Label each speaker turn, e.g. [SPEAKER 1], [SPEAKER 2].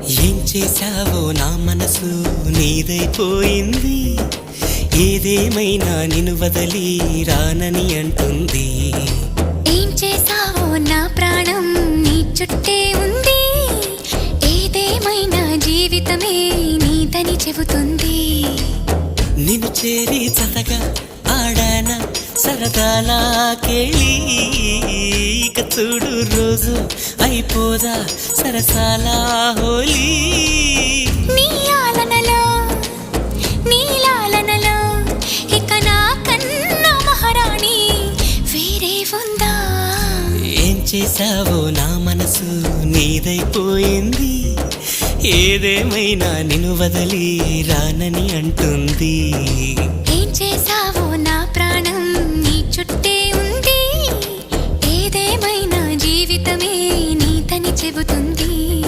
[SPEAKER 1] ఏం చేశావో నా మనసు నీదైపోయింది. ఏదేమైనా నిన్ను వదలి రానని అంటుంది.
[SPEAKER 2] ఏం చేశావో నా ప్రాణం నీ చుట్టే ఉంది. ఏదేమైనా జీవితమే నీదని చెబుతుంది.
[SPEAKER 1] నిన్ను చేరి చతగా ఆడాన సరదాలా కేళి. ఇక చూడు రోజు అయిపోదా సరసాలా హోలీ.
[SPEAKER 2] నీ ఆలనలో నీ లాలనలో ఇక నా కన్నా మహారాణి వేరే ఉందా?
[SPEAKER 1] ఏం చేశావో నా మనసు నీదైపోయింది. ఏదేమైనా నిన్ను వదలి రానని అంటుంది.
[SPEAKER 2] ఏం చేశావో నా ప్రాణం నీ చుట్టే ఉంది. ఏదేమైనా జీవితమే నీదని చెబుతుంది.